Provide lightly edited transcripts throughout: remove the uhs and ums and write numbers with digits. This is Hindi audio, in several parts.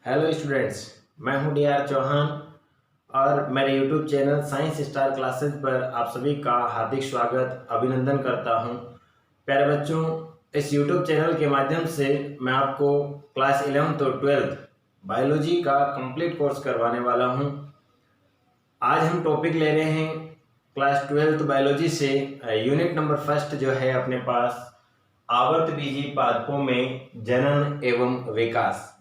हेलो स्टूडेंट्स, मैं हूं डी.आर. चौहान और मेरे YouTube channel science star classes पर आप सभी का हार्दिक स्वागत अभिनंदन करता हूं। प्यारे बच्चों, इस यूट्यूब चैनल के माध्यम से मैं आपको क्लास 11th और 12th बायोलॉजी का कंप्लीट कोर्स करवाने वाला हूं। आज हम टॉपिक ले रहे हैं क्लास 12th बायोलॉजी से यूनिट नंबर 1 जो है अपने पास आवर्तबीजी पादपों में जनन एवं विकास।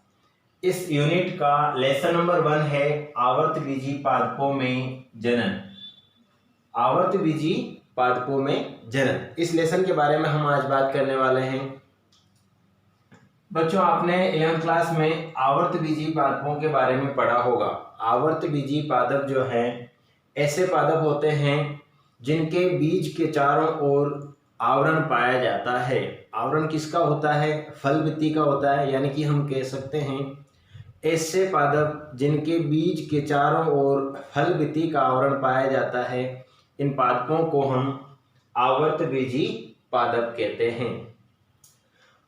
इस यूनिट का लेसन नंबर 1 है आवर्तबीजी पादपों में जनन। आवर्तबीजी पादपों में जनन, इस लेसन के बारे में हम आज बात करने वाले हैं। बच्चों, आपने 11th क्लास में आवर्तबीजी पादपों के बारे में पढ़ा होगा। आवर्तबीजी पादप जो है ऐसे पादप होते हैं जिनके बीज के चारों ओर आवरण पाया जाता है। आवरण किसका होता है? फलभित्ति का होता है, यानी कि हम कह सकते हैं ऐसे पादप जिनके बीज के चारों ओर फलभित्ति का आवरण पाया जाता है, इन पादपों को हम आवर्तबीजी पादप कहते हैं।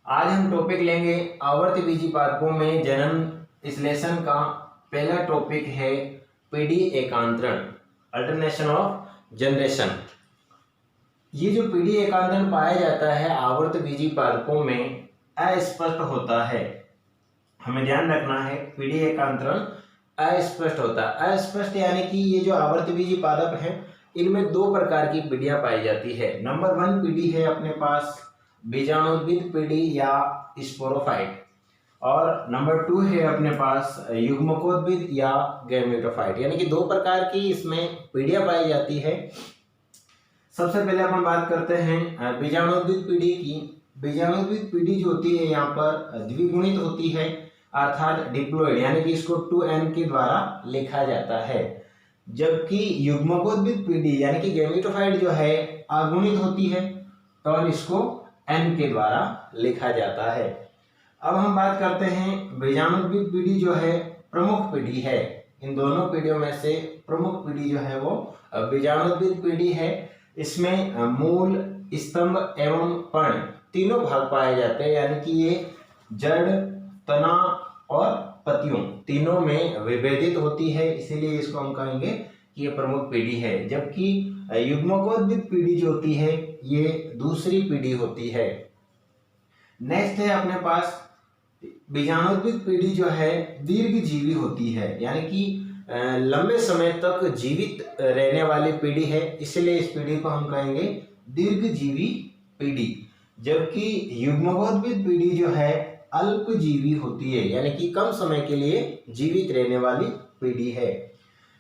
आज हम टॉपिक लेंगे आवर्तबीजी पादपों में जनन। इस लेसन का पहला टॉपिक है पीढ़ी एकांतरण, अल्टरनेशन ऑफ जनरेशन। ये जो पीढ़ी एकांतरण पाया जाता है आवर्तबीजी पादपों में अस्पष्ट होता है। हमें ध्यान रखना है, पीढ़ी एकांतरण अस्पष्ट होता है। अस्पष्ट यानी कि ये जो आवर्तबीजी पादप हैं इनमें दो प्रकार की पीढ़ियां पाई जाती है। नंबर 1 पीढ़ी है अपने पास बीजाणुद्भिद पीढ़ी या स्पोरोफाइट, और नंबर 2 है अपने पास युग्मकोद्भिद या गैमेटोफाइट, यानी कि दो प्रकार की इसमें पीढ़ियां पाई जाती है। सबसे पहले अपन बात करते हैं बीजाणुद्भिद पीढ़ी की। बीजाणुद्भिद पीढ़ी जो होती है यहाँ पर द्विगुणित होती है, अर्थात डिप्लॉइड, यानी कि इसको 2n के द्वारा लिखा जाता है। जबकि युग्मकोद्भिद पीढ़ी यानी कि गैमेटोफाइट जो है अगुणित होती है और इसको n के द्वारा लिखा जाता है। अब हम बात करते हैं बीजाणुद्भिद पीढ़ी जो है प्रमुख पीढ़ी है। इन दोनों पीढ़ियों में से प्रमुख पीढ़ी जो है वो बीजाणुद्भिद पीढ़ी है। इसमें मूल, स्तंभ एवं पर्ण तीनों भाग पाए जाते हैं, यानी कि ये जड़, तना और पत्तियों तीनों में विभेदित होती है, इसीलिए इसको हम कहेंगे कि ये प्रमुख पीढ़ी है। जबकि युग्मकोद्भिद पीढ़ी जो होती है ये दूसरी पीढ़ी होती है। नेक्स्ट है अपने पास बीजाणुद्भिद पीढ़ी जो है दीर्घजीवी होती है, यानी कि लंबे समय तक जीवित रहने वाली पीढ़ी है, इसलिए इस पीढ़ी को हम कहेंगे दीर्घजीवी पीढ़ी। जबकि युग्मकोद्भिद पीढ़ी जो है अल्पजीवी होती है, यानी कि कम समय के लिए जीवित रहने वाली पीढ़ी है।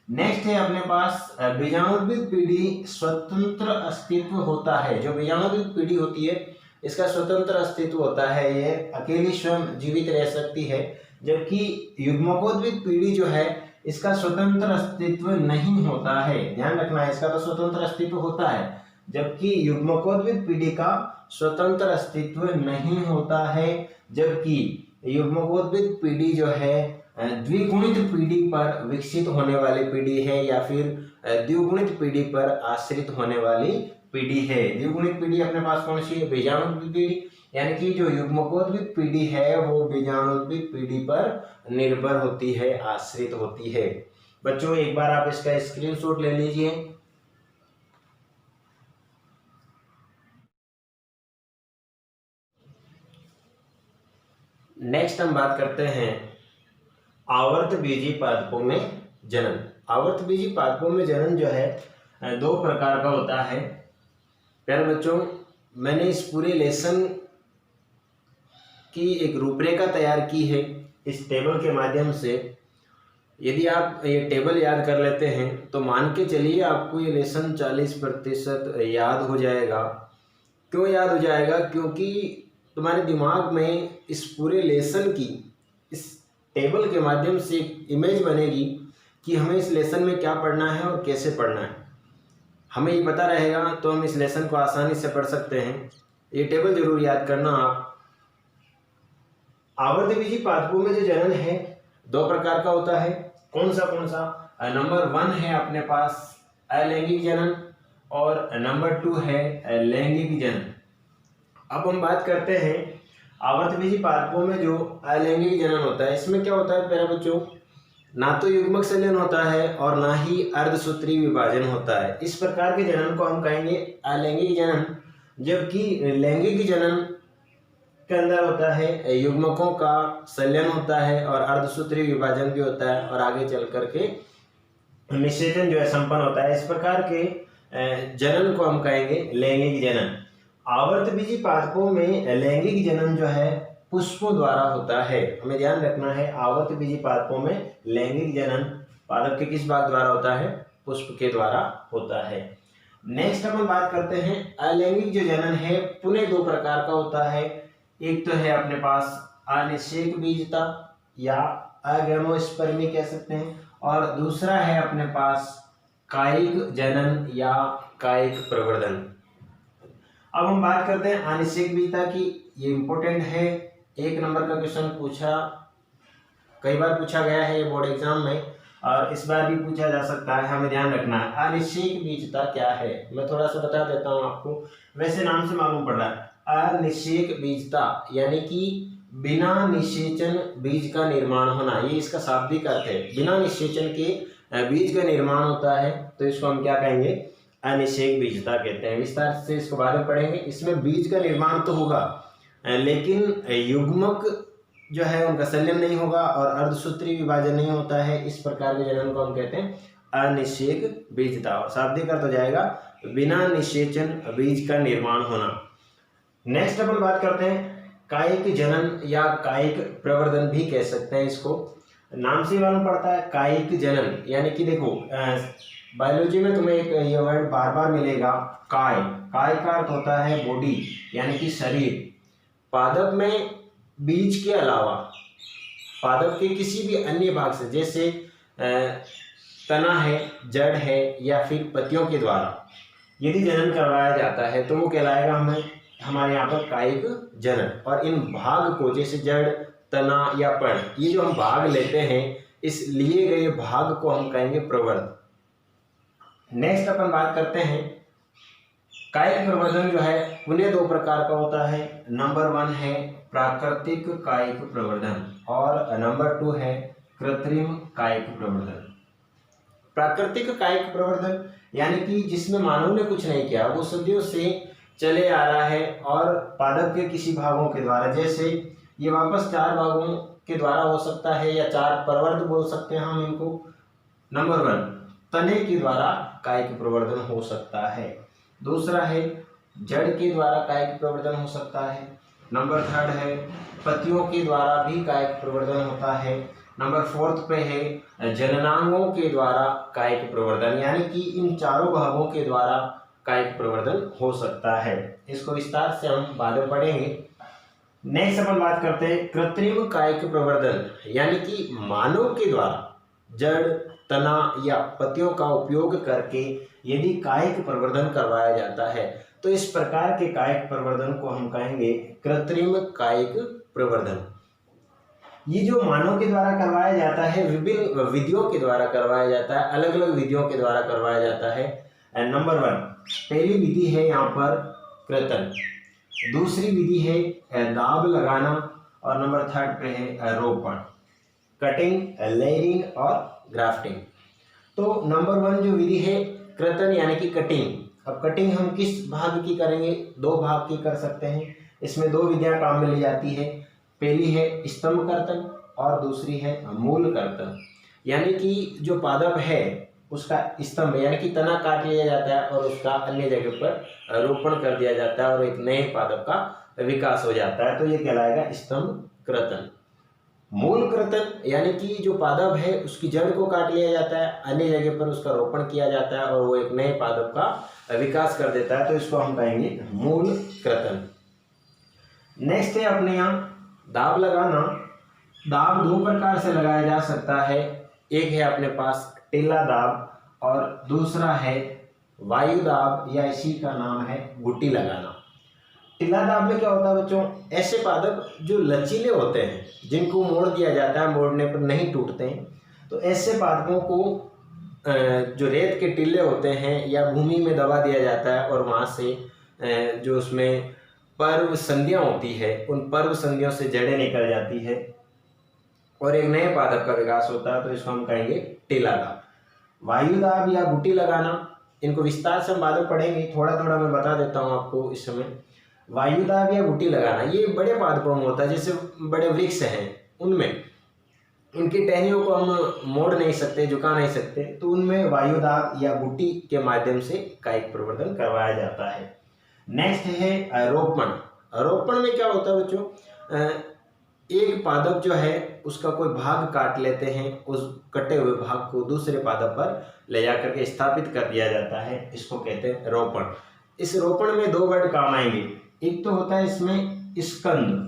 नेक्स्ट है अपने पास बीजाणुद्भिद पीढ़ी स्वतंत्र अस्तित्व होता है। जो बीजाणुद्भिद पीढ़ी होती है इसका स्वतंत्र अस्तित्व होता है, ये अकेली स्वयं जीवित रह सकती है। जबकि युग्मकोद्भिद पीढ़ी जो है इसका स्वतंत्र अस्तित्व नहीं होता है। ध्यान रखना है, इसका तो स्वतंत्र अस्तित्व होता है, जबकि युग्मकोद्भिद पीढ़ी का स्वतंत्र अस्तित्व नहीं होता है। जबकि युग्मकोद्भिद पीढ़ी जो है द्विगुणित पीढ़ी पर विकसित होने वाली पीढ़ी है या फिर द्विगुणित पीढ़ी पर आश्रित होने वाली पीढ़ी है। द्विगुणित पीढ़ी अपने पास कौन सी है? बीजाणुद्भिद पीढ़ी, यानी कि जो युग्मकोद्भिद पीढ़ी है वो बीजाणुद्भिद पीढ़ी पर निर्भर होती है, आश्रित होती है। बच्चों, एक बार आप इसका स्क्रीनशॉट ले लीजिए। नेक्स्ट हम बात करते हैं आवर्तबीजी पादपों में जनन। आवर्तबीजी पादपों में जनन जो है दो प्रकार का होता है। प्यारे बच्चों, मैंने इस पूरे लेसन की एक रूपरेखा तैयार की है इस टेबल के माध्यम से। यदि आप ये टेबल याद कर लेते हैं तो मान के चलिए आपको ये लेसन 40% याद हो जाएगा। क्यों याद हो जाएगा? क्योंकि तुम्हारे दिमाग में इस पूरे लेसन की, इस टेबल के माध्यम से एक इमेज बनेगी कि हमें इस लेसन में क्या पढ़ना है और कैसे पढ़ना है। हमें ये पता रहेगा तो हम इस लेसन को आसानी से पढ़ सकते हैं। ये टेबल जरूर याद करना आप। आवर्तबीजी पादपों में जो जनन है दो प्रकार का होता है। कौन सा? नंबर 1 है अपने पास अलैंगिक जनन और नंबर 2 है लैंगिक जनन। अब हम बात करते हैं आवर्तबीजी पादपों में जो अलैंगिक जनन होता है, इसमें क्या होता है प्यारे बच्चों, ना तो युग्मक संलयन होता है और ना ही अर्धसूत्री विभाजन होता है। इस प्रकार के जनन को हम कहेंगे अलैंगिक जनन, जबकि लैंगिक जनन के अंदर होता है युग्मकों का संलयन होता है और अर्धसूत्री विभाजन भी होता है और आगे चल करके निषेचन जो है संपन्न होता है। इस प्रकार के जनन को हम कहेंगे लैंगिक जनन। आवर्तबीजी पादपों में लैंगिक जनन जो है पुष्पों द्वारा होता है। हमें ध्यान रखना है, आवर्तबीजी पादपों में लैंगिक जनन पादप के किस भाग द्वारा होता है? पुष्प के द्वारा होता है। नेक्स्ट अपन बात करते हैं अलैंगिक जो जनन है पुनः दो प्रकार का होता है। एक तो है अपने पास अनिषेक बीजता या अगैमोस्पर्मी कह सकते हैं, और दूसरा है अपने पास कायिक जनन या कायिक प्रवर्धन। अब हम बात करते हैं अनिषेक बीजता की। ये इंपॉर्टेंट है, 1 नंबर का क्वेश्चन कई बार पूछा गया है बोर्ड एग्जाम में और इस बार भी पूछा जा सकता है, हमें ध्यान रखना है। अनिषेक बीजता क्या है मैं थोड़ा सा बता देता हूँ आपको, वैसे नाम से मालूम पड़ रहा है। अनिषेक बीजता यानी कि बिना निषेचन बीज का निर्माण होना, ये इसका शाब्दिक अर्थ है। बिना निषेचन के बीज का निर्माण होता है तो इसको हम क्या कहेंगे? अनिषेक बीजता कहते हैं। विस्तार से इसको बाद में पढ़ेंगे। इसमें बीज का निर्माण तो होगा लेकिन युग्मक जो है उनका संलयन नहीं होगा और अर्धसूत्री विभाजन नहीं होता है। इस प्रकार के जनन को हम कहते हैं अनिषेक बीजता, और शाब्दिक अर्थ हो जाएगा बिना निषेचन बीज का निर्माण होना। नेक्स्ट अपन बात करते हैं कायिक जनन या कायिक प्रवर्धन भी कह सकते हैं इसको। नाम से मालूम पड़ता है कायिक जनन, यानी कि देखो बायोलॉजी में तुम्हें एक ये वर्ड बार बार मिलेगा, काय। काय का अर्थ होता है बॉडी यानी कि शरीर। पादप में बीज के अलावा पादप के किसी भी अन्य भाग से, जैसे तना है, जड़ है या फिर पत्तियों के द्वारा यदि जनन करवाया जाता है तो वो कहलाएगा हमारे यहाँ पर कायिक जनन। और इन भाग को, जैसे जड़, तना या पर्ण, ये जो हम भाग लेते हैं इस लिए गए भाग को हम कहेंगे प्रवर्ध। नेक्स्ट अपन बात करते हैं कायिक प्रवर्धन जो है पुनः 2 प्रकार का होता है। नंबर 1 है प्राकृतिक कायिक प्रवर्धन और नंबर 2 है कृत्रिम कायिक प्रवर्धन। प्राकृतिक कायिक प्रवर्धन यानी कि जिसमें मानव ने कुछ नहीं किया, वो सदियों से चले आ रहा है और पादप के किसी भागों के द्वारा, जैसे ये वापस 4 भागों के द्वारा हो सकता है या 4 प्रवर्ध बोल सकते हैं हम इनको। नंबर 1 तने के द्वारा कायिक प्रवर्धन हो सकता है। दूसरा है जड़ के द्वारा कायिक प्रवर्धन हो सकता है। नंबर 3 है पत्तियों के द्वारा भी कायिक प्रवर्धन होता है। नंबर 4 पे है जननांगों के द्वारा कायिक प्रवर्धन, यानी कि इन चारों भागों के द्वारा कायिक प्रवर्धन हो सकता है। इसको विस्तार से हम बाद में पढ़ेंगे। नेक्स्ट अपन बात करते हैं कृत्रिम कायिक प्रवर्धन, यानी कि मानव के द्वारा जड़, तना या पत्तियों का उपयोग करके यदि कायिक प्रवर्धन करवाया जाता है तो इस प्रकार के कायिक प्रवर्धन को हम कहेंगे कृत्रिम कायिक प्रवर्धन। ये जो मानव के द्वारा करवाया जाता है, विभिन्न विधियों के द्वारा करवाया जाता है, अलग अलग विधियों के द्वारा करवाया जाता है। नंबर 1 पहली विधि है यहाँ पर कृतन, दूसरी विधि है दाब लगाना और नंबर 3 पे है रोपण, कटिंग, लेयरिंग और ग्राफ्टिंग। तो नंबर 1 जो विधि है कृतन यानी कि कटिंग। अब कटिंग हम किस भाग की करेंगे? 2 भाग की कर सकते हैं। इसमें 2 विधियां काम में ली जाती है। पहली है स्तंभ कर्तन और दूसरी है मूल कर्तन, यानी कि जो पादप है उसका स्तंभ यानी कि तना काट लिया जाता है और उसका अन्य जगह पर रोपण कर दिया जाता है और एक नए पादप का विकास हो जाता है, तो ये कहलाएगा स्तंभ कर्तन। मूल कर्तन यानी कि जो पादप है उसकी जड़ को काट लिया जाता है, अन्य जगह पर उसका रोपण किया जाता है और वो एक नए पादप का विकास कर देता है, तो इसको हम कहेंगे मूल कर्तन। नेक्स्ट है अपने यहाँ दाब लगाना। दाब 2 प्रकार से लगाया जा सकता है। एक है अपने पास टिल्ला दाब और दूसरा है वायु दाब या इसी का नाम है गुट्टी लगाना। टिल्ला दाब में क्या होता है बच्चों? ऐसे पादप जो लचीले होते हैं, जिनको मोड़ दिया जाता है, मोड़ने पर नहीं टूटते हैं, तो ऐसे पादपों को जो रेत के टिल्ले होते हैं या भूमि में दबा दिया जाता है और वहाँ से जो उसमें पर्व संधियां होती है, उन पर्व संधियों से जड़ें निकल जाती है और एक नए पादप का विकास होता है, तो इसको हम कहेंगे टीला दाब। वायुदाब या गुटी लगाना, इनको विस्तार से हम बाद में पढ़ेंगे, थोड़ा थोड़ा मैं बता देता हूँ आपको इस समय। वायुदाब या गुटी लगाना ये बड़े पादपों में होता है, जैसे बड़े वृक्ष हैं उनमें इनकी टहनियों को हम मोड़ नहीं सकते, झुका नहीं सकते, तो उनमें वायुदाब या गुटी के माध्यम से कायिक प्रवर्धन करवाया जाता है। नेक्स्ट है रोपण। रोपण में क्या होता है बच्चों, एक पादप जो है उसका कोई भाग काट लेते हैं, उस कटे हुए भाग को दूसरे पादप पर ले जाकर के स्थापित कर दिया जाता है, इसको कहते हैं रोपण। इस रोपण में दो वर्ड काम आएंगे, एक तो होता है इसमें स्कंद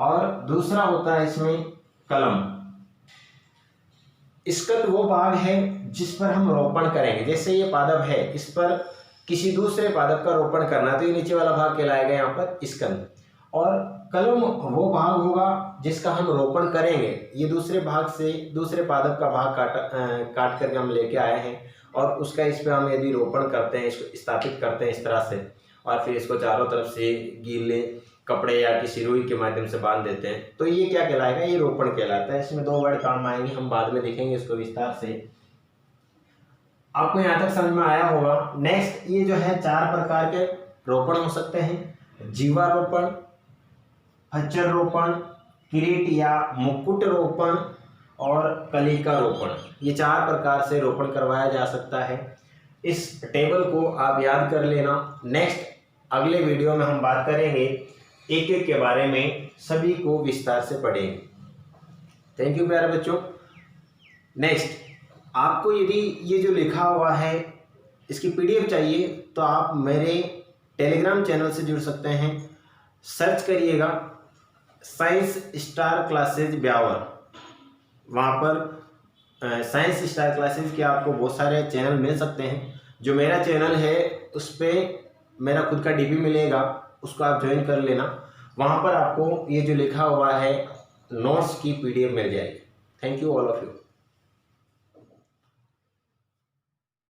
और दूसरा होता है इसमें कलम। स्कंद वो भाग है जिस पर हम रोपण करेंगे, जैसे ये पादप है इस पर किसी दूसरे पादप का रोपण करना, तो ये नीचे वाला भाग कहलाएगा यहाँ पर स्कंद। और कलम वो भाग होगा जिसका हम रोपण करेंगे, ये दूसरे भाग से दूसरे पादप का भाग काट करके हम लेके आए हैं और उसका इस पर हम यदि रोपण करते हैं, इसको स्थापित करते हैं इस तरह से, और फिर इसको चारों तरफ से गीले कपड़े या किसी रुई के माध्यम से बांध देते हैं, तो ये क्या कहलाएगा, ये रोपण कहलाता है। इसमें दो वर्ड काम आएंगे, हम बाद में देखेंगे इसको विस्तार से। आपको यहाँ तक समझ में आया होगा। नेक्स्ट ये जो है 4 प्रकार के रोपण हो सकते हैं, जीवारोपण, खच्चर रोपण, किरीट या मुकुट रोपण और कलिका रोपण। ये 4 प्रकार से रोपण करवाया जा सकता है। इस टेबल को आप याद कर लेना। नेक्स्ट अगले वीडियो में हम बात करेंगे एक एक के बारे में, सभी को विस्तार से पढ़ेंगे। थैंक यू प्यारे बच्चों। नेक्स्ट आपको यदि ये जो लिखा हुआ है इसकी पीडीएफ चाहिए तो आप मेरे टेलीग्राम चैनल से जुड़ सकते हैं। सर्च करिएगा साइंस स्टार क्लासेज ब्यावर, वहाँ पर साइंस स्टार क्लासेज के आपको बहुत सारे चैनल मिल सकते हैं। जो मेरा चैनल है उस पर मेरा खुद का डीपी मिलेगा, उसको आप ज्वाइन कर लेना। वहाँ पर आपको ये जो लिखा हुआ है नोट्स की पीडीएफ मिल जाएगी। Thank you all of you.